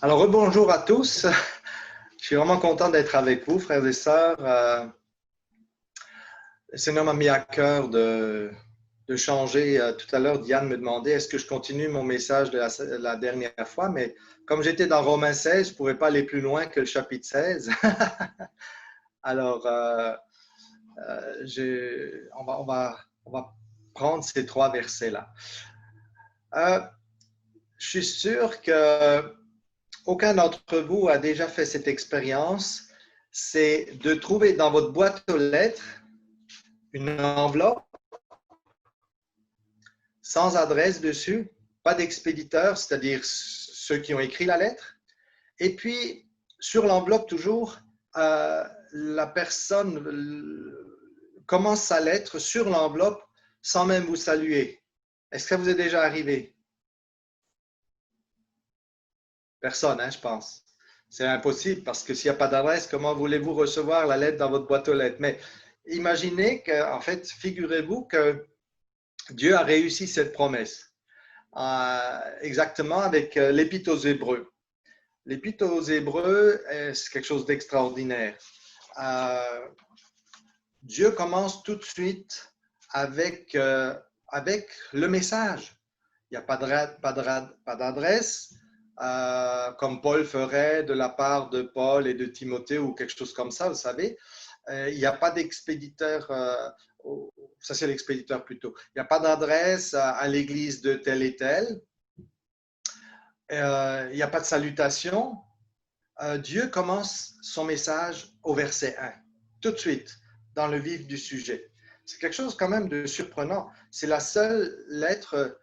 Alors, rebonjour à tous. Je suis vraiment content d'être avec vous, frères et sœurs. Le Seigneur m'a mis à cœur de changer. Tout à l'heure, Diane me demandait est-ce que je continue mon message de la dernière fois, mais comme j'étais dans Romains 16, je ne pourrais pas aller plus loin que le chapitre 16. Alors, on va prendre ces trois versets-là. Je suis sûr que aucun d'entre vous a déjà fait cette expérience, c'est de trouver dans votre boîte aux lettres une enveloppe sans adresse dessus, pas d'expéditeur, c'est-à-dire ceux qui ont écrit la lettre. Et puis, sur l'enveloppe toujours, la personne commence sa lettre sur l'enveloppe sans même vous saluer. Est-ce que ça vous est déjà arrivé? Personne, hein, je pense. C'est impossible parce que s'il n'y a pas d'adresse, comment voulez-vous recevoir la lettre dans votre boîte aux lettres? Mais imaginez que, en fait, figurez-vous que Dieu a réussi cette promesse exactement avec l'Épître aux Hébreux. L'Épître aux Hébreux, c'est quelque chose d'extraordinaire. Dieu commence tout de suite avec le message. Il n'y a pas d'adresse, comme Paul ferait de la part de Paul et de Timothée ou quelque chose comme ça, vous savez. Il n'y a pas d'expéditeur, ça c'est l'expéditeur plutôt. Il n'y a pas d'adresse à l'église de tel et tel. Il n'y a pas de salutation. Dieu commence son message au verset 1, tout de suite, dans le vif du sujet. C'est quelque chose quand même de surprenant. C'est la seule lettre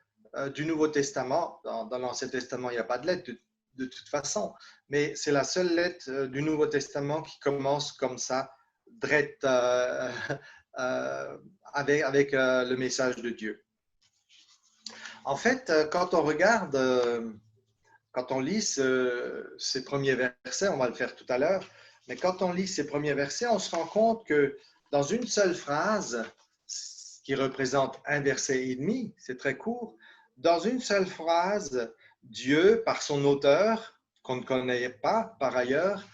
du Nouveau Testament. Dans l'Ancien Testament, il n'y a pas de lettre de toute façon, mais c'est la seule lettre du Nouveau Testament qui commence comme ça, direct, avec le message de Dieu. En fait, quand on regarde, quand on lit ces premiers versets, on va le faire tout à l'heure, mais quand on lit ces premiers versets, on se rend compte que dans une seule phrase, qui représente un verset et demi, c'est très court, dans une seule phrase, Dieu, par son auteur, qu'on ne connaît pas par ailleurs,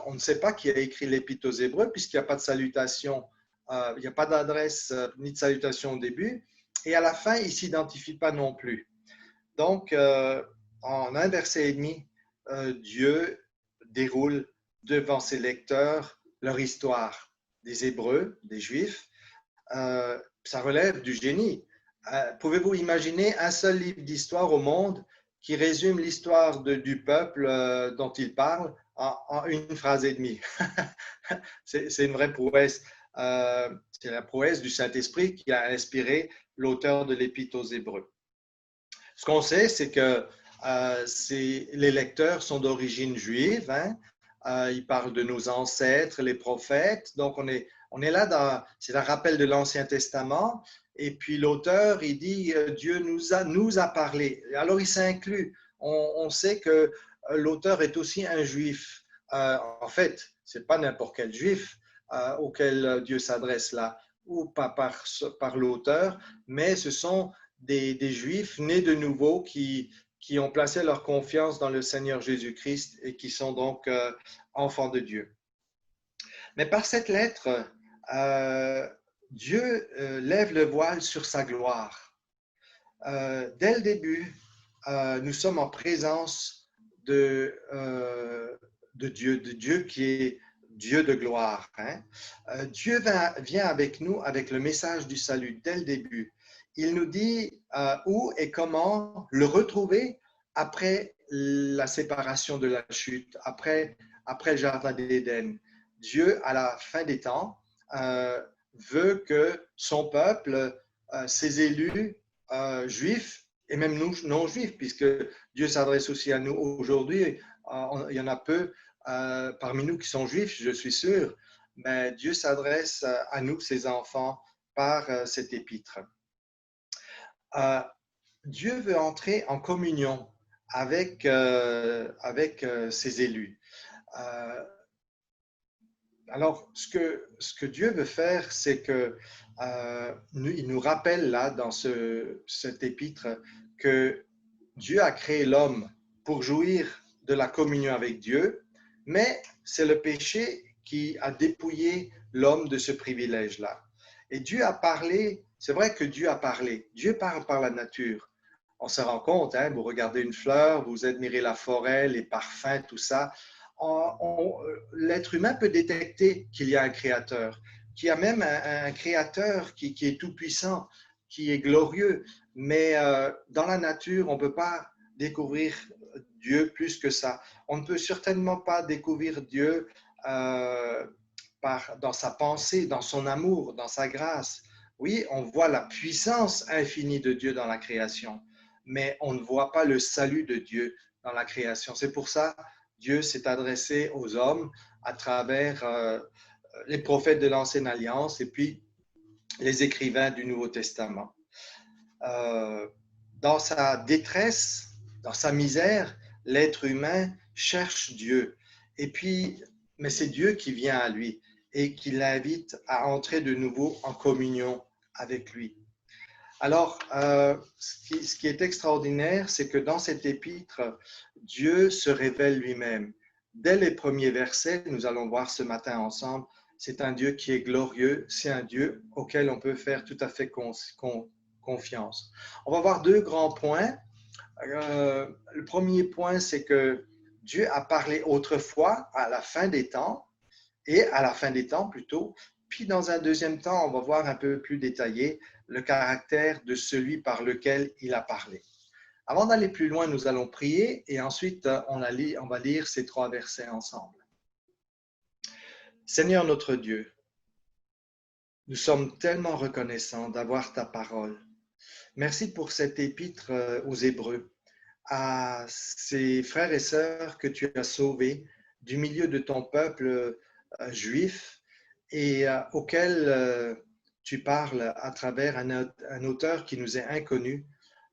on ne sait pas qui a écrit l'Épître aux Hébreux, puisqu'il n'y a pas de salutation, il n'y a pas d'adresse ni de salutation au début, et à la fin, il ne s'identifie pas non plus. Donc, en un verset et demi, Dieu déroule devant ses lecteurs leur histoire des Hébreux, des Juifs. Ça relève du génie. Pouvez-vous imaginer un seul livre d'histoire au monde qui résume l'histoire du peuple dont il parle en une phrase et demie? C'est une vraie prouesse. C'est la prouesse du Saint-Esprit qui a inspiré l'auteur de l'Épître aux Hébreux. Ce qu'on sait, c'est que les lecteurs sont d'origine juive. Hein? Ils parlent de nos ancêtres, les prophètes. Donc, on est là, c'est un rappel de l'Ancien Testament. Et puis, l'auteur, il dit, Dieu nous a parlé. Alors, il s'inclut. On sait que l'auteur est aussi un juif. En fait, ce n'est pas n'importe quel juif auquel Dieu s'adresse là, ou pas par l'auteur, mais ce sont des Juifs nés de nouveau qui ont placé leur confiance dans le Seigneur Jésus-Christ et qui sont donc enfants de Dieu. Mais par cette lettre, Dieu lève le voile sur sa gloire. Dès le début, nous sommes en présence de Dieu qui est Dieu de gloire. Hein? Dieu vient avec nous avec le message du salut dès le début. Il nous dit où et comment le retrouver après la séparation de la chute, après le jardin d'Éden. Dieu, à la fin des temps, veut que son peuple, ses élus juifs, et même nous non-juifs, puisque Dieu s'adresse aussi à nous aujourd'hui, il y en a peu parmi nous qui sont juifs, je suis sûr, mais Dieu s'adresse à nous, ses enfants, par cet épître. Dieu veut entrer en communion avec ses élus. Alors, ce que Dieu veut faire, c'est que il nous rappelle là, dans cet épître, que Dieu a créé l'homme pour jouir de la communion avec Dieu, mais c'est le péché qui a dépouillé l'homme de ce privilège-là. Et Dieu a parlé, c'est vrai que Dieu a parlé, Dieu parle par la nature. On se rend compte, hein, vous regardez une fleur, vous admirez la forêt, les parfums, tout ça. L'être humain peut détecter qu'il y a un créateur, qu'il y a même un créateur qui est tout-puissant, qui est glorieux. Mais dans la nature, on ne peut pas découvrir Dieu plus que ça. On ne peut certainement pas découvrir Dieu dans sa pensée, dans son amour, dans sa grâce. Oui, on voit la puissance infinie de Dieu dans la création, mais on ne voit pas le salut de Dieu dans la création. C'est pour ça que Dieu s'est adressé aux hommes à travers les prophètes de l'Ancienne Alliance et puis les écrivains du Nouveau Testament. Dans sa détresse, dans sa misère, l'être humain cherche Dieu. Et puis, mais c'est Dieu qui vient à lui et qui l'invite à entrer de nouveau en communion avec lui. Alors, ce qui est extraordinaire, c'est que dans cet épître, Dieu se révèle lui-même. Dès les premiers versets, nous allons voir ce matin ensemble, c'est un Dieu qui est glorieux, c'est un Dieu auquel on peut faire tout à fait confiance. On va voir deux grands points. Le premier point, c'est que Dieu a parlé autrefois, à la fin des temps, et à la fin des temps plutôt. Puis dans un deuxième temps, on va voir un peu plus détaillé le caractère de celui par lequel il a parlé. Avant d'aller plus loin, nous allons prier et ensuite on va lire ces trois versets ensemble. Seigneur notre Dieu, nous sommes tellement reconnaissants d'avoir ta parole. Merci pour cet épître aux Hébreux, à ces frères et sœurs que tu as sauvés du milieu de ton peuple juif et auquel tu parles à travers un auteur qui nous est inconnu,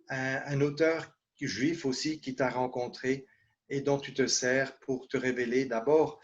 un auteur juif aussi qui t'a rencontré et dont tu te sers pour te révéler d'abord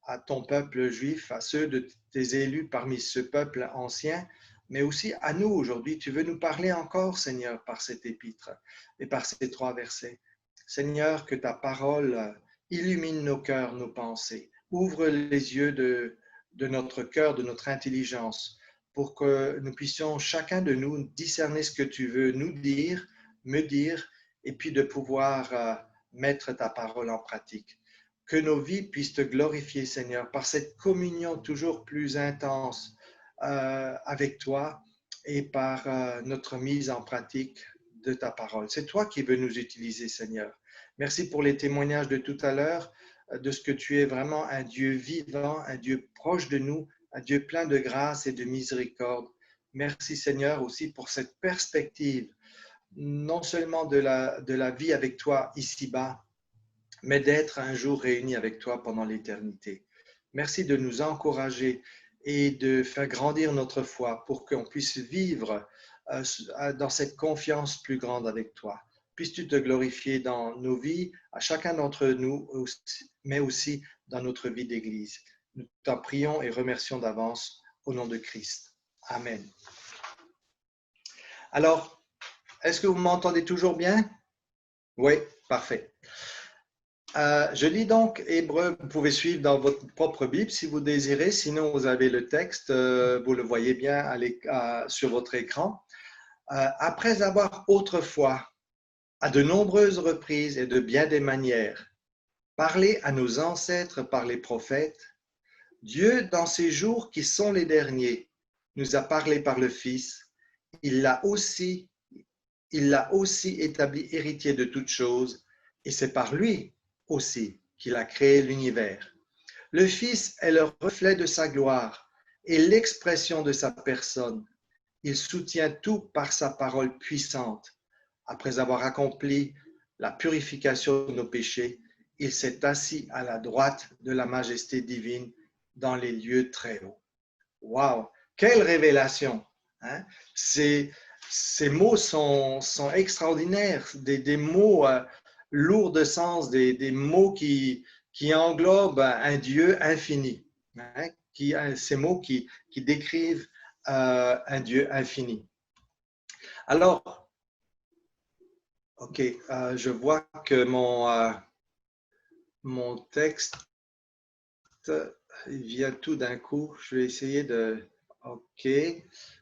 à ton peuple juif, à ceux de tes élus parmi ce peuple ancien, mais aussi à nous aujourd'hui. Tu veux nous parler encore, Seigneur, par cet épître et par ces trois versets. Seigneur, que ta parole illumine nos cœurs, nos pensées, ouvre les yeux de notre cœur, de notre intelligence, pour que nous puissions chacun de nous discerner ce que tu veux nous dire, me dire, et puis de pouvoir mettre ta parole en pratique. Que nos vies puissent te glorifier, Seigneur, par cette communion toujours plus intense avec toi et par notre mise en pratique de ta parole. C'est toi qui veux nous utiliser, Seigneur. Merci pour les témoignages de tout à l'heure, de ce que tu es vraiment un Dieu vivant, un Dieu proche de nous, un Dieu plein de grâce et de miséricorde. Merci, Seigneur, aussi pour cette perspective, non seulement de la vie avec toi ici-bas, mais d'être un jour réunis avec toi pendant l'éternité. Merci de nous encourager et de faire grandir notre foi pour qu'on puisse vivre dans cette confiance plus grande avec toi. Puisses-tu te glorifier dans nos vies, à chacun d'entre nous, mais aussi dans notre vie d'Église. Nous t'en prions et remercions d'avance au nom de Christ. Amen. Alors, est-ce que vous m'entendez toujours bien? Oui, parfait. Je lis donc Hébreux, vous pouvez suivre dans votre propre Bible si vous désirez, sinon vous avez le texte, vous le voyez bien sur votre écran. Après avoir autrefois, à de nombreuses reprises et de bien des manières, parlé à nos ancêtres par les prophètes, Dieu, dans ces jours qui sont les derniers, nous a parlé par le Fils. Il l'a aussi établi héritier de toutes choses, et c'est par lui aussi qu'il a créé l'univers. Le Fils est le reflet de sa gloire et l'expression de sa personne. Il soutient tout par sa parole puissante. Après avoir accompli la purification de nos péchés, il s'est assis à la droite de la majesté divine dans les lieux très hauts. Waouh! Quelle révélation! Hein? Ces mots sont extraordinaires, des mots lourds de sens, des mots qui englobent un Dieu infini. Hein? Ces mots qui décrivent un Dieu infini. Alors, ok, je vois que mon texte, il vient tout d'un coup. Je vais essayer de... OK.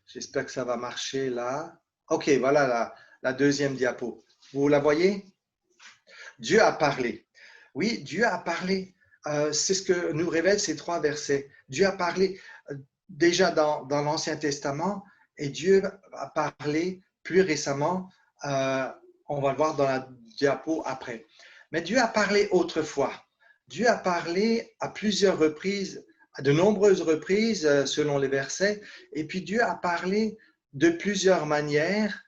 J'espère que ça va marcher là. OK, voilà la deuxième diapo. Vous la voyez? Dieu a parlé. Oui, Dieu a parlé. C'est ce que nous révèlent ces trois versets. Dieu a parlé déjà dans l'Ancien Testament et Dieu a parlé plus récemment. On va le voir dans la diapo après. Mais Dieu a parlé autrefois. Dieu a parlé à plusieurs reprises, à de nombreuses reprises selon les versets. Et puis Dieu a parlé de plusieurs manières.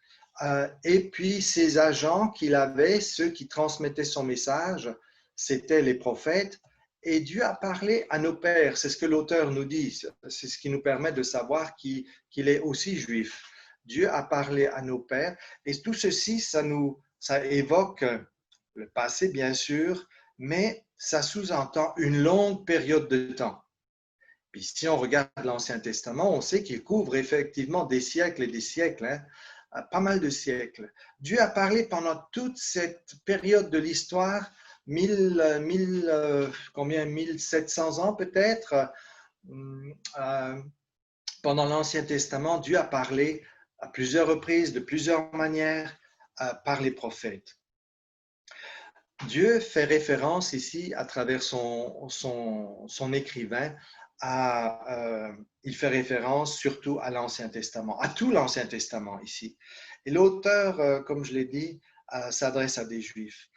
Et puis ses agents qu'il avait, ceux qui transmettaient son message, c'étaient les prophètes. Et Dieu a parlé à nos pères, c'est ce que l'auteur nous dit, c'est ce qui nous permet de savoir qu'il est aussi juif. Dieu a parlé à nos pères et tout ceci, ça évoque le passé bien sûr, mais ça sous-entend une longue période de temps. Puis si on regarde l'Ancien Testament, on sait qu'il couvre effectivement des siècles et des siècles, hein, pas mal de siècles. Dieu a parlé pendant toute cette période de l'histoire, 1700 ans peut-être, pendant l'Ancien Testament, Dieu a parlé à plusieurs reprises, de plusieurs manières, par les prophètes. Dieu fait référence ici, à travers son écrivain, il fait référence surtout à l'Ancien Testament, à tout l'Ancien Testament ici. Et l'auteur, comme je l'ai dit, s'adresse à des Juifs.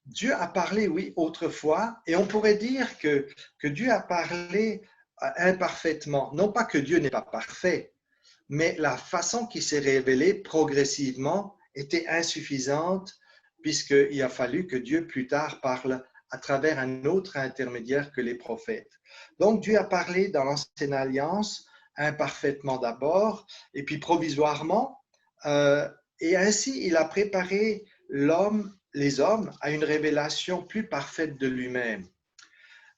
Dieu a parlé, oui, autrefois, et on pourrait dire que Dieu a parlé imparfaitement. Non pas que Dieu n'est pas parfait, mais la façon qu'il s'est révélé progressivement était insuffisante, puisqu'il a fallu que Dieu plus tard parle à travers un autre intermédiaire que les prophètes. Donc Dieu a parlé dans l'Ancienne Alliance imparfaitement d'abord, et puis provisoirement, et ainsi il a préparé les hommes à une révélation plus parfaite de lui-même.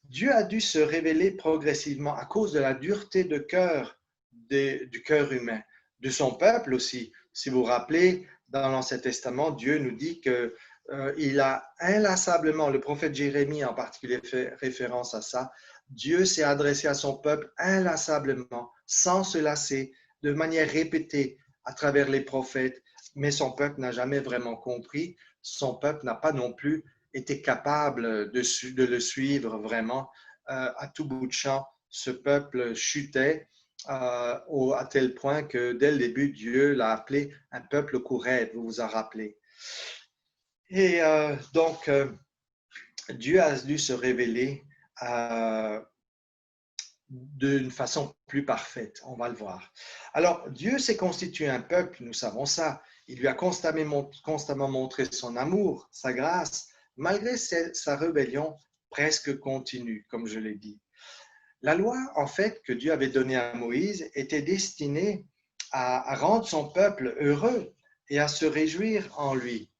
Dieu a dû se révéler progressivement à cause de la dureté de cœur du cœur humain, de son peuple aussi. Si vous vous rappelez, dans l'Ancien Testament, Dieu nous dit qu'il a inlassablement, le prophète Jérémie en particulier fait référence à ça, Dieu s'est adressé à son peuple inlassablement, sans se lasser, de manière répétée à travers les prophètes, mais son peuple n'a jamais vraiment compris, son peuple n'a pas non plus été capable de le suivre vraiment à tout bout de champ. Ce peuple chutait à tel point que dès le début, Dieu l'a appelé un peuple courette, vous vous en rappelez. Et donc, Dieu a dû se révéler d'une façon plus parfaite, on va le voir. Alors, Dieu s'est constitué un peuple, nous savons ça. Il lui a constamment montré son amour, sa grâce, malgré sa rébellion presque continue, comme je l'ai dit. La loi, en fait, que Dieu avait donnée à Moïse était destinée à rendre son peuple heureux et à se réjouir en lui.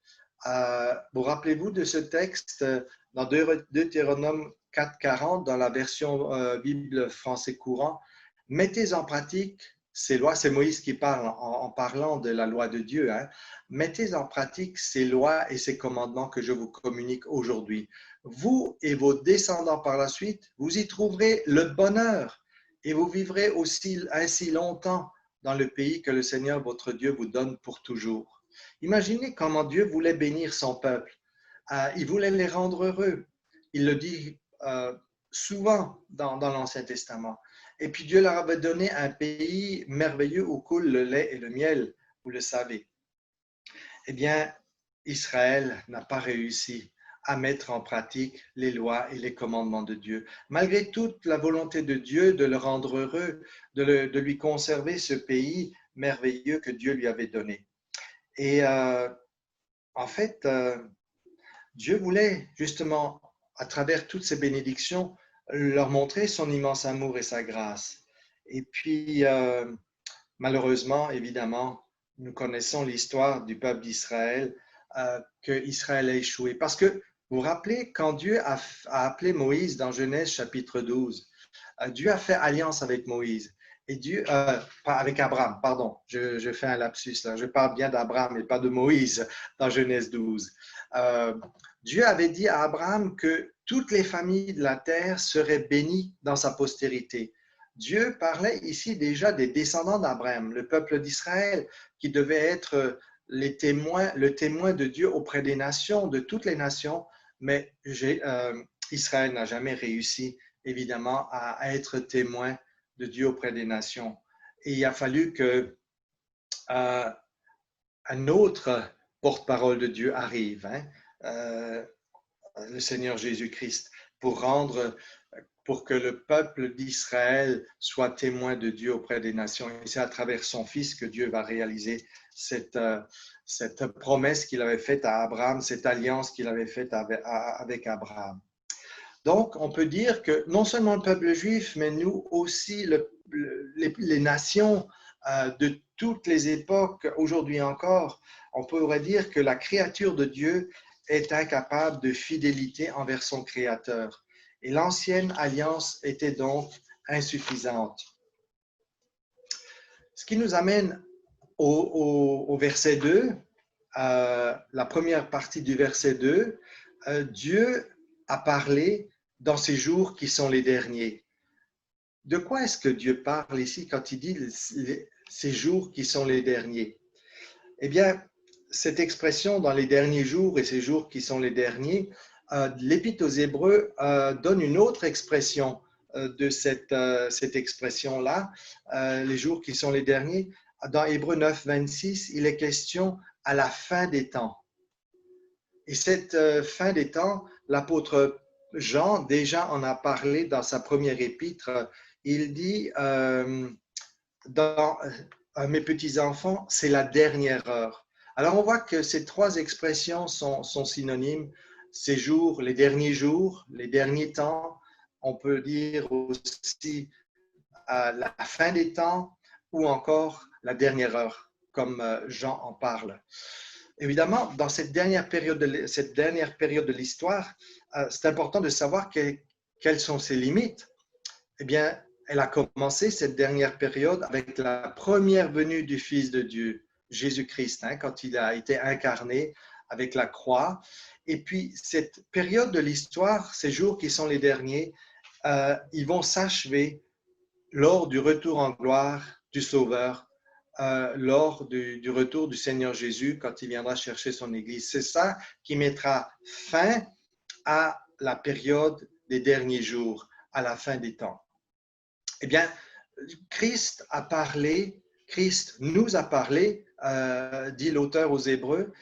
Vous rappelez-vous de ce texte dans Deutéronome 4,40 dans la version Bible français courant? Mettez en pratique ces lois, c'est Moïse qui parle en parlant de la loi de Dieu, hein. Mettez en pratique ces lois et ces commandements que je vous communique aujourd'hui. Vous et vos descendants par la suite, vous y trouverez le bonheur et vous vivrez aussi ainsi longtemps dans le pays que le Seigneur votre Dieu vous donne pour toujours. Imaginez comment Dieu voulait bénir son peuple. Il voulait les rendre heureux. Il le dit souvent dans l'Ancien Testament. Et puis Dieu leur avait donné un pays merveilleux où coule le lait et le miel, vous le savez. Eh bien, Israël n'a pas réussi à mettre en pratique les lois et les commandements de Dieu. Malgré toute la volonté de Dieu de le rendre heureux, de lui conserver ce pays merveilleux que Dieu lui avait donné. Et en fait, Dieu voulait justement, à travers toutes ces bénédictions, leur montrer son immense amour et sa grâce. Et puis, malheureusement, évidemment, nous connaissons l'histoire du peuple d'Israël, que Israël a échoué. Parce que, vous vous rappelez, quand Dieu a appelé Moïse dans Genèse chapitre 12, Dieu a fait alliance avec Moïse. Et Dieu, avec Abraham, pardon, je fais un lapsus là, je parle bien d'Abraham et pas de Moïse dans Genèse 12. Dieu avait dit à Abraham que toutes les familles de la terre seraient bénies dans sa postérité. Dieu parlait ici déjà des descendants d'Abraham, le peuple d'Israël, qui devait être le témoin de Dieu auprès des nations, de toutes les nations, mais Israël n'a jamais réussi, évidemment, à être témoin de Dieu auprès des nations. Et il a fallu que un autre porte-parole de Dieu arrive, le Seigneur Jésus-Christ, pour que le peuple d'Israël soit témoin de Dieu auprès des nations. Et c'est à travers son Fils que Dieu va réaliser cette promesse qu'il avait faite à Abraham, cette alliance qu'il avait faite avec Abraham. Donc, on peut dire que non seulement le peuple juif, mais nous aussi, les nations de toutes les époques, aujourd'hui encore, on pourrait dire que la créature de Dieu est incapable de fidélité envers son Créateur. Et l'ancienne alliance était donc insuffisante. Ce qui nous amène au verset 2, la première partie du verset 2, Dieu a parlé dans ces jours qui sont les derniers. De quoi est-ce que Dieu parle ici quand il dit ces jours qui sont les derniers? Eh bien, cette expression dans les derniers jours et ces jours qui sont les derniers, l'Épître aux Hébreux donne une autre expression de cette expression-là, les jours qui sont les derniers. Dans Hébreux 9, 26, il est question à la fin des temps. Et cette fin des temps, l'apôtre Jean déjà en a parlé dans sa première épître. Il dit dans mes petits-enfants, c'est la dernière heure. Alors on voit que ces trois expressions sont synonymes. Ces jours, les derniers temps. On peut dire aussi la fin des temps ou encore la dernière heure, comme Jean en parle. Évidemment, dans cette dernière période de l'histoire, c'est important de savoir quelles sont ses limites. Eh bien, elle a commencé cette dernière période avec la première venue du Fils de Dieu, Jésus-Christ, quand il a été incarné avec la croix. Et puis, cette période de l'histoire, ces jours qui sont les derniers, ils vont s'achever lors du retour en gloire du Sauveur, lors du retour du Seigneur Jésus quand il viendra chercher son Église. C'est ça qui mettra fin à la période des derniers jours, à la fin des temps. Eh bien, Christ nous a parlé, dit l'auteur aux Hébreux,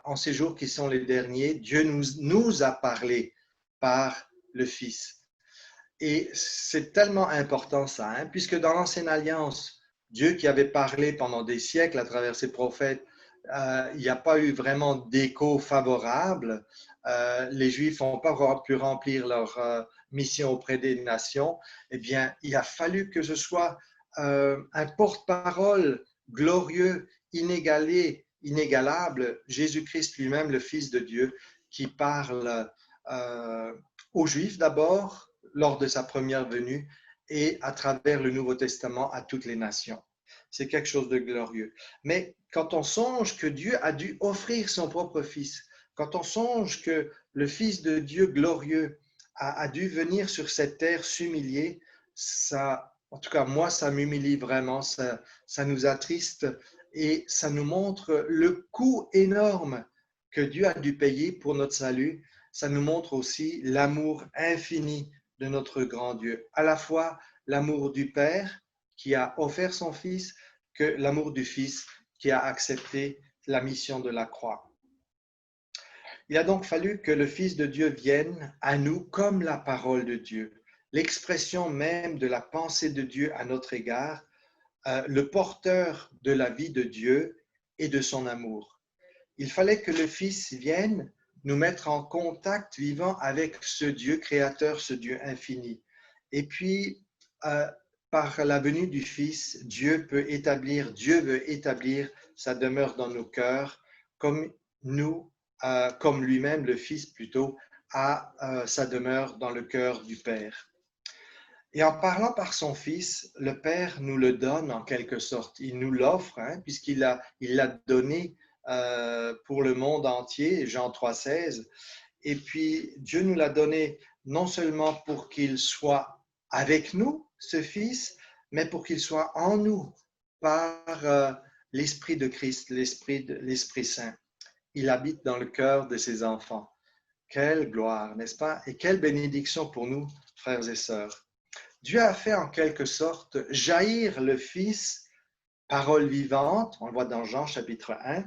en ces jours qui sont les derniers, Dieu nous a parlé par le Fils. Et c'est tellement important ça, puisque dans l'Ancienne Alliance, Dieu qui avait parlé pendant des siècles à travers ses prophètes, il n'y a pas eu vraiment d'écho favorable. Les Juifs n'ont pas pu remplir leur mission auprès des nations. Eh bien, il a fallu que ce soit un porte-parole glorieux, inégalable, Jésus-Christ lui-même, le Fils de Dieu, qui parle aux Juifs d'abord, lors de sa première venue, et à travers le Nouveau Testament à toutes les nations. C'est quelque chose de glorieux. Mais quand on songe que Dieu a dû offrir son propre Fils, quand on songe que le Fils de Dieu glorieux a dû venir sur cette terre s'humilier, ça, en tout cas moi, ça m'humilie vraiment, ça nous attriste et ça nous montre le coût énorme que Dieu a dû payer pour notre salut. Ça nous montre aussi l'amour infini de notre grand Dieu, à la fois l'amour du Père qui a offert son Fils, que l'amour du Fils qui a accepté la mission de la croix. Il a donc fallu que le Fils de Dieu vienne à nous comme la parole de Dieu, l'expression même de la pensée de Dieu à notre égard, le porteur de la vie de Dieu et de son amour. Il fallait que le Fils vienne nous mettre en contact vivant avec ce Dieu créateur, ce Dieu infini. Et puis, par la venue du Fils, Dieu veut établir sa demeure dans nos cœurs, comme lui-même, le Fils plutôt, a sa demeure dans le cœur du Père. Et en parlant par son Fils, le Père nous le donne en quelque sorte. Il nous l'offre, puisqu'il l'a donné pour le monde entier, Jean 3,16. Et puis, Dieu nous l'a donné non seulement pour qu'il soit avec nous, ce Fils, mais pour qu'il soit en nous par l'Esprit de Christ, l'Esprit Saint. Il habite dans le cœur de ses enfants. Quelle gloire, n'est-ce pas? Et quelle bénédiction pour nous, frères et sœurs. Dieu a fait en quelque sorte jaillir le Fils, parole vivante, on le voit dans Jean chapitre 1,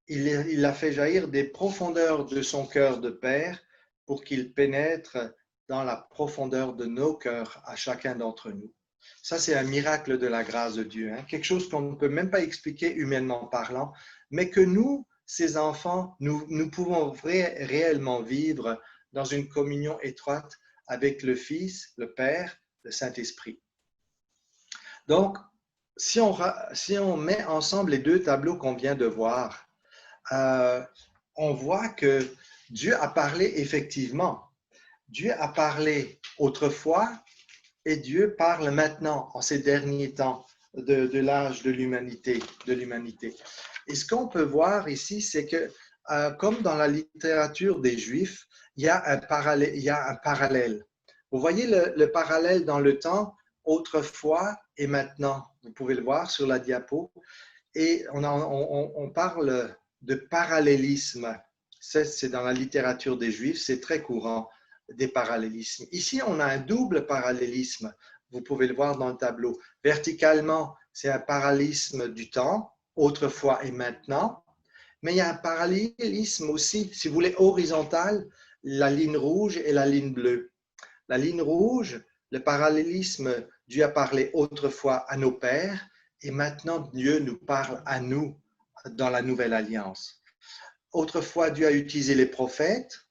il l'a fait jaillir des profondeurs de son cœur de Père pour qu'il pénètre dans la profondeur de nos cœurs à chacun d'entre nous. Ça, c'est un miracle de la grâce de Dieu, hein? Quelque chose qu'on ne peut même pas expliquer humainement parlant, mais que nous, ces enfants, nous pouvons réellement vivre dans une communion étroite avec le Fils, le Père, le Saint-Esprit. Donc, si on met ensemble les deux tableaux qu'on vient de voir, on voit que Dieu a parlé effectivement. Dieu a parlé autrefois et Dieu parle maintenant, en ces derniers temps de l'âge de l'humanité. Et ce qu'on peut voir ici, c'est que, comme dans la littérature des Juifs, il y a un parallèle. Vous voyez le parallèle dans le temps, autrefois et maintenant. Vous pouvez le voir sur la diapo. Et on parle de parallélisme. C'est dans la littérature des Juifs, c'est très courant, des parallélismes. Ici, on a un double parallélisme. Vous pouvez le voir dans le tableau. Verticalement, c'est un parallélisme du temps, autrefois et maintenant. Mais il y a un parallélisme aussi, si vous voulez, horizontal, la ligne rouge et la ligne bleue. La ligne rouge, le parallélisme, Dieu a parlé autrefois à nos pères et maintenant Dieu nous parle à nous dans la nouvelle alliance. Autrefois, Dieu a utilisé les prophètes.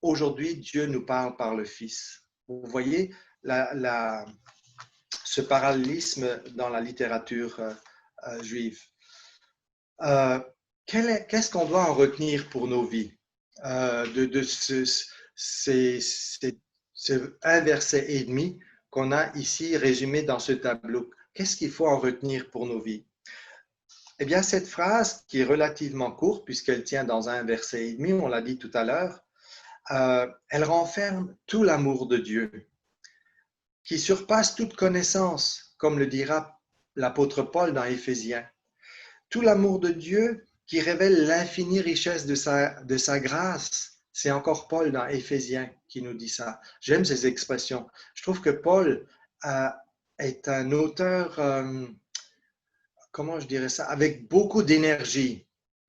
Aujourd'hui, Dieu nous parle par le Fils. Vous voyez ce parallélisme dans la littérature juive. Qu'est-ce qu'on doit en retenir pour nos vies de ce un verset et demi qu'on a ici résumé dans ce tableau? Qu'est-ce qu'il faut en retenir pour nos vies? Eh bien, cette phrase, qui est relativement courte, puisqu'elle tient dans un verset et demi, on l'a dit tout à l'heure, elle renferme tout l'amour de Dieu, qui surpasse toute connaissance, comme le dira l'apôtre Paul dans Éphésiens. Tout l'amour de Dieu qui révèle l'infinie richesse de sa grâce. C'est encore Paul dans Éphésiens qui nous dit ça. J'aime ces expressions. Je trouve que Paul est un auteur, comment je dirais ça, avec beaucoup d'énergie.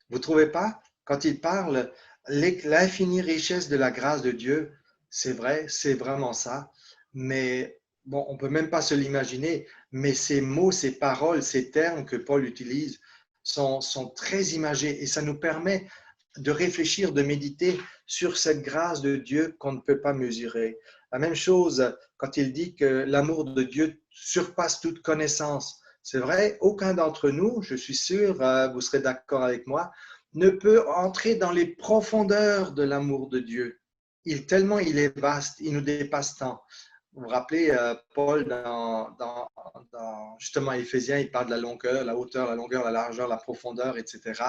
Vous ne trouvez pas? Quand il parle l'infinie richesse de la grâce de Dieu, c'est vrai, c'est vraiment ça. Mais bon, on ne peut même pas se l'imaginer, mais ces mots, ces paroles, ces termes que Paul utilise sont très imagés et ça nous permet de réfléchir, de méditer sur cette grâce de Dieu qu'on ne peut pas mesurer. La même chose quand il dit que l'amour de Dieu surpasse toute connaissance. C'est vrai, aucun d'entre nous, je suis sûr, vous serez d'accord avec moi, ne peut entrer dans les profondeurs de l'amour de Dieu. Tellement il est vaste, il nous dépasse tant. Vous vous rappelez, Paul, dans justement Éphésiens, il parle de la longueur, la hauteur, la longueur, la largeur, la profondeur, etc.,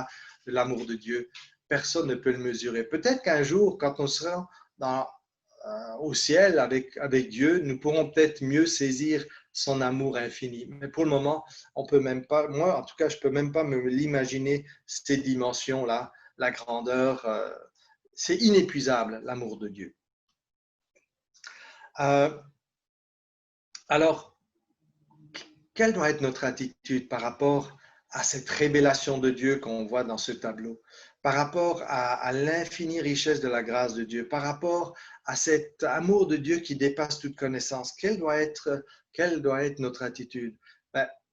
de l'amour de Dieu. Personne ne peut le mesurer. Peut-être qu'un jour, quand on sera au ciel avec Dieu, nous pourrons peut-être mieux saisir son amour infini. Mais pour le moment, on peut même pas, moi en tout cas, je ne peux même pas me l'imaginer, ces dimensions-là, la grandeur. C'est inépuisable, l'amour de Dieu. Alors, quelle doit être notre attitude par rapport à cette révélation de Dieu qu'on voit dans ce tableau, par rapport à l'infinie richesse de la grâce de Dieu, par rapport à cet amour de Dieu qui dépasse toute connaissance? Quelle doit être notre attitude?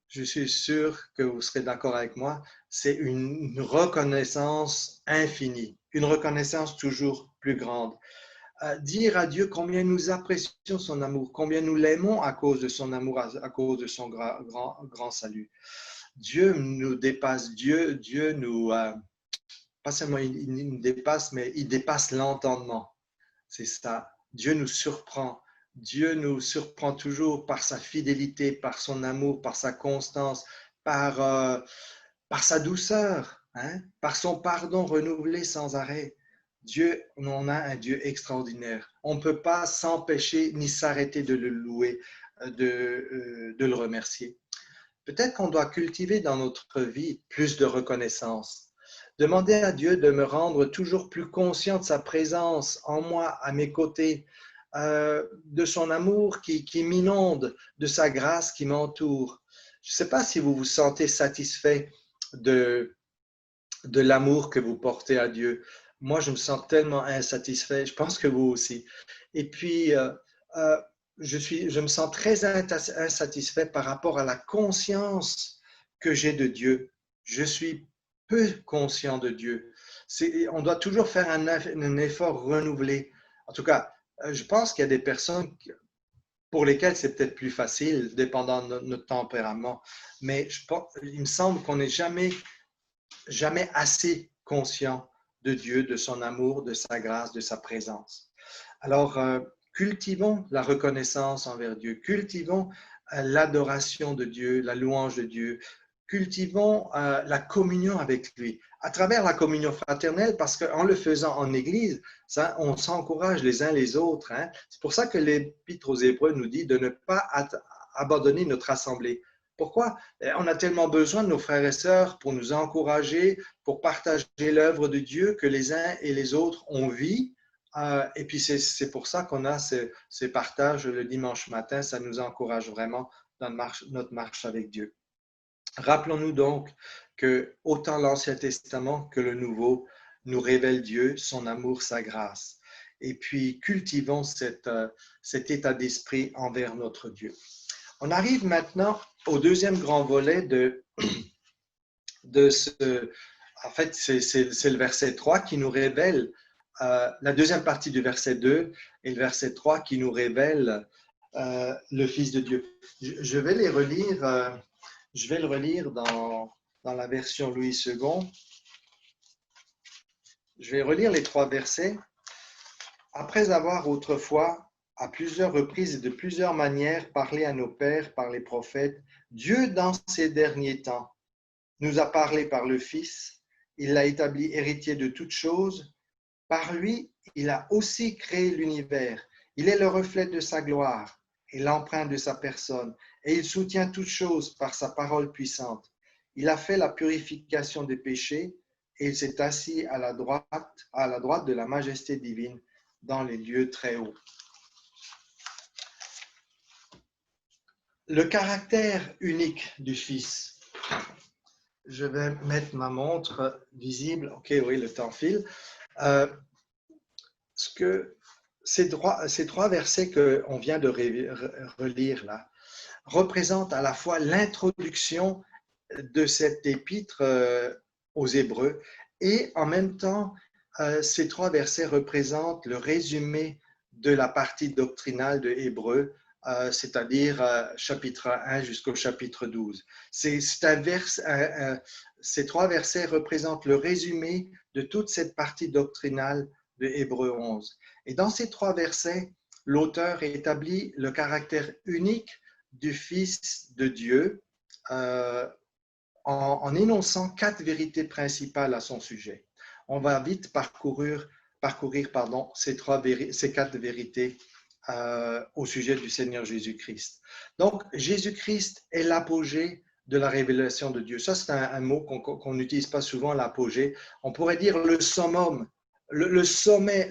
Je suis sûr que vous serez d'accord avec moi, c'est une reconnaissance infinie, une reconnaissance toujours plus grande. Dire à Dieu combien nous apprécions son amour, combien nous l'aimons à cause de son amour, à cause de son grand salut. Dieu nous dépasse, Dieu nous, pas seulement il nous dépasse, mais il dépasse l'entendement. C'est ça. Dieu nous surprend. Dieu nous surprend toujours par sa fidélité, par son amour, par sa constance, par sa douceur, hein, par son pardon renouvelé sans arrêt. Dieu, on a un Dieu extraordinaire. On ne peut pas s'empêcher ni s'arrêter de le louer, de le remercier. Peut-être qu'on doit cultiver dans notre vie plus de reconnaissance. Demander à Dieu de me rendre toujours plus conscient de sa présence en moi, à mes côtés, de son amour qui m'inonde, de sa grâce qui m'entoure. Je ne sais pas si vous vous sentez satisfait de l'amour que vous portez à Dieu. Moi, je me sens tellement insatisfait. Je pense que vous aussi. Et puis, euh, je me sens très insatisfait par rapport à la conscience que j'ai de Dieu. Je suis peu conscient de Dieu. On doit toujours faire un effort renouvelé. En tout cas, je pense qu'il y a des personnes pour lesquelles c'est peut-être plus facile, dépendant de notre tempérament. Mais il me semble qu'on n'est jamais assez conscient de Dieu, de son amour, de sa grâce, de sa présence. Alors, cultivons la reconnaissance envers Dieu, cultivons l'adoration de Dieu, la louange de Dieu, cultivons la communion avec lui, à travers la communion fraternelle, parce qu'en le faisant en Église, ça, on s'encourage les uns les autres. Hein. C'est pour ça que l'Épître aux Hébreux nous dit de ne pas abandonner notre assemblée. Pourquoi? On a tellement besoin de nos frères et sœurs pour nous encourager, pour partager l'œuvre de Dieu que les uns et les autres ont vie. Et puis, c'est pour ça qu'on a ces partages le dimanche matin. Ça nous encourage vraiment dans notre marche avec Dieu. Rappelons-nous donc que autant l'Ancien Testament que le Nouveau nous révèle Dieu, son amour, sa grâce. Et puis, cultivons cet état d'esprit envers notre Dieu. On arrive maintenant au deuxième grand volet de ce... En fait, c'est le verset 3 qui nous révèle, la deuxième partie du verset 2 et le verset 3 qui nous révèle le Fils de Dieu. Je vais les relire, je vais le relire dans la version Louis II. Je vais relire les 3 versets. Après avoir autrefois, à plusieurs reprises et de plusieurs manières, parlé à nos pères par les prophètes, Dieu, dans ces derniers temps, nous a parlé par le Fils. Il l'a établi héritier de toutes choses. Par lui, il a aussi créé l'univers. Il est le reflet de sa gloire et l'empreinte de sa personne, et il soutient toutes choses par sa parole puissante. Il a fait la purification des péchés, et il s'est assis à la droite de la majesté divine dans les lieux très hauts. Le caractère unique du Fils. Je vais mettre ma montre visible. OK, oui, le temps file. Ces 3 versets qu'on vient de relire là représentent à la fois l'introduction de cette épître aux Hébreux et en même temps, ces 3 versets représentent le résumé de la partie doctrinale de Hébreux, c'est-à-dire chapitre 1 jusqu'au chapitre 12. Ces 3 versets représentent le résumé de toute cette partie doctrinale de Hébreux 11. Et dans ces 3 versets, l'auteur établit le caractère unique du Fils de Dieu en énonçant 4 vérités principales à son sujet. On va vite parcourir ces 4 vérités au sujet du Seigneur Jésus-Christ. Donc, Jésus-Christ est l'apogée de la révélation de Dieu. Ça, c'est un mot qu'on n'utilise pas souvent, l'apogée. On pourrait dire le summum, le sommet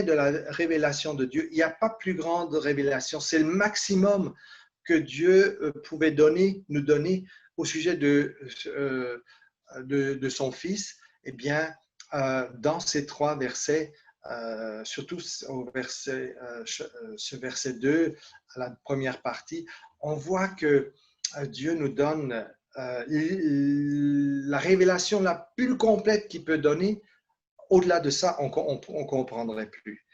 de la révélation de Dieu. Il n'y a pas plus grande révélation. C'est le maximum que Dieu pouvait nous donner au sujet de son Fils. Eh bien, dans ces 3 versets, surtout ce verset 2, à la première partie, on voit que Dieu nous donne la révélation la plus complète qu'il peut donner. Au-delà de ça, on ne comprendrait plus.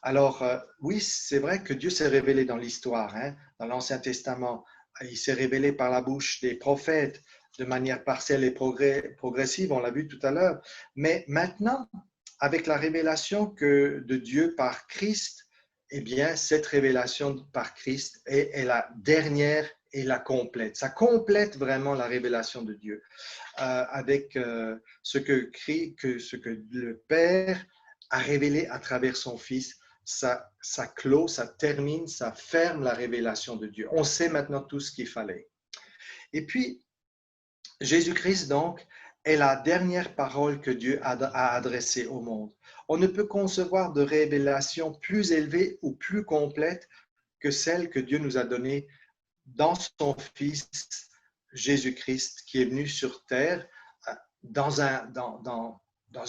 Alors, oui, c'est vrai que Dieu s'est révélé dans l'histoire, hein, dans l'Ancien Testament. Il s'est révélé par la bouche des prophètes de manière partielle et progressive, on l'a vu tout à l'heure. Mais maintenant, avec la révélation de Dieu par Christ, eh bien, cette révélation par Christ est la dernière et la complète. Ça complète vraiment la révélation de Dieu avec ce que le Père a révélé à travers son Fils, ça clôt, ça termine, ça ferme la révélation de Dieu. On sait maintenant tout ce qu'il fallait. Et puis, Jésus-Christ, donc, est la dernière parole que Dieu a adressée au monde. On ne peut concevoir de révélation plus élevée ou plus complète que celle que Dieu nous a donnée dans son Fils Jésus-Christ, qui est venu sur terre dans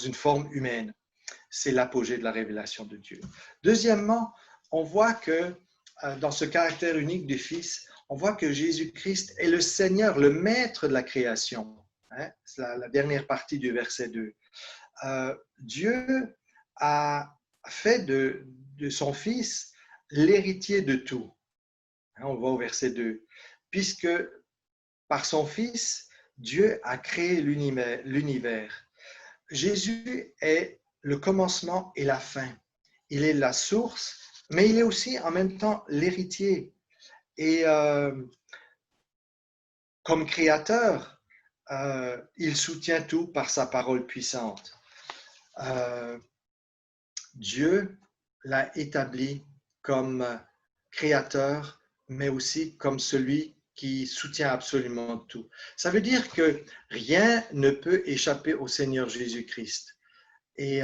une forme humaine. C'est l'apogée de la révélation de Dieu. Deuxièmement, on voit que dans ce caractère unique du Fils, on voit que Jésus-Christ est le Seigneur, le maître de la création. C'est la dernière partie du verset 2. Dieu a fait de son Fils l'héritier de tout. On le voit au verset 2. Puisque par son Fils, Dieu a créé l'univers. Jésus est le commencement et la fin. Il est la source, mais il est aussi en même temps l'héritier. Et comme créateur, il soutient tout par sa parole puissante. Dieu l'a établi comme créateur, mais aussi comme celui qui soutient absolument tout. Ça veut dire que rien ne peut échapper au Seigneur Jésus-Christ. Et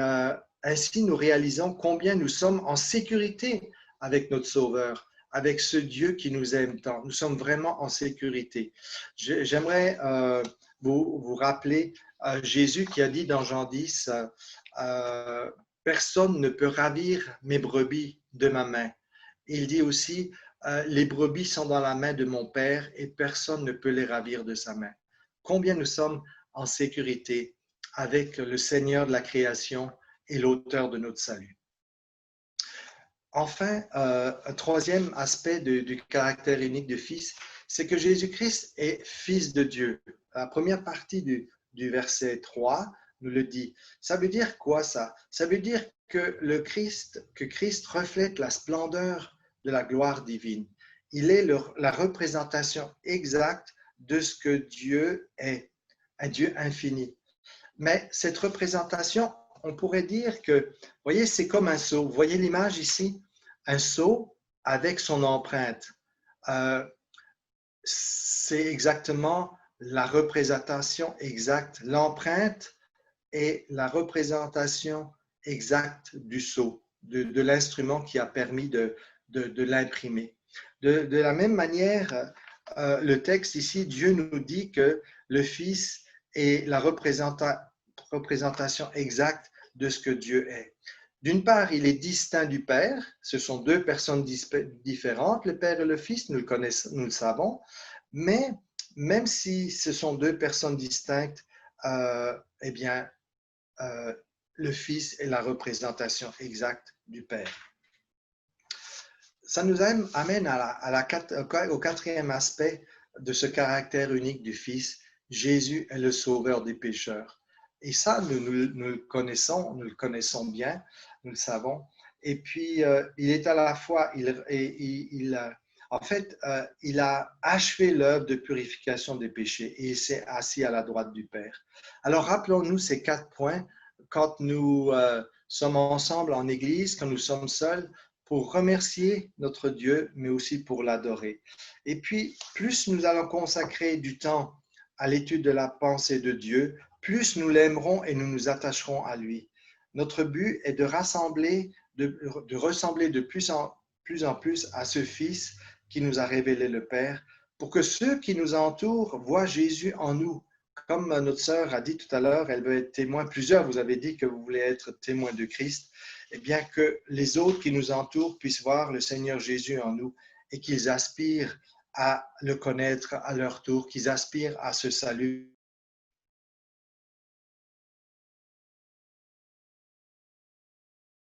ainsi, nous réalisons combien nous sommes en sécurité avec notre Sauveur, avec ce Dieu qui nous aime tant. Nous sommes vraiment en sécurité. J'aimerais vous rappeler Jésus qui a dit dans Jean 10, personne ne peut ravir mes brebis de ma main. Il dit aussi, les brebis sont dans la main de mon Père et personne ne peut les ravir de sa main. Combien nous sommes en sécurité avec le Seigneur de la création et l'auteur de notre salut. Enfin, un troisième aspect du caractère unique du Fils, c'est que Jésus-Christ est Fils de Dieu. La première partie du verset 3 nous le dit. Ça veut dire quoi ça? Ça veut dire que Christ reflète la splendeur de la gloire divine. Il est la représentation exacte de ce que Dieu est, un Dieu infini. Mais cette représentation, on pourrait dire que, vous voyez, c'est comme un seau. Vous voyez l'image ici? Un seau avec son empreinte. C'est exactement la représentation exacte. L'empreinte est la représentation exacte du seau, de l'instrument qui a permis de l'imprimer. De la même manière, le texte ici, Dieu nous dit que le Fils est la représentation exacte de ce que Dieu est. D'une part, il est distinct du Père, ce sont deux personnes différentes, le Père et le Fils, nous le savons, mais même si ce sont deux personnes distinctes, eh bien, le Fils est la représentation exacte du Père. Ça nous amène au quatrième aspect de ce caractère unique du Fils. Jésus est le sauveur des pécheurs. Et ça, nous le connaissons bien, nous le savons. Et puis, il est à la fois, il a achevé l'œuvre de purification des péchés et il s'est assis à la droite du Père. Alors, rappelons-nous ces 4 points quand nous sommes ensemble en Église, quand nous sommes seuls, pour remercier notre Dieu, mais aussi pour l'adorer. Et puis, plus nous allons consacrer du temps à l'étude de la pensée de Dieu, plus nous l'aimerons et nous nous attacherons à lui. Notre but est de ressembler de plus en plus à ce Fils qui nous a révélé le Père, pour que ceux qui nous entourent voient Jésus en nous. Comme notre sœur a dit tout à l'heure, elle veut être témoin. Plusieurs, vous avez dit que vous voulez être témoin de Christ. Et bien que les autres qui nous entourent puissent voir le Seigneur Jésus en nous et qu'ils aspirent à le connaître à leur tour, qu'ils aspirent à ce salut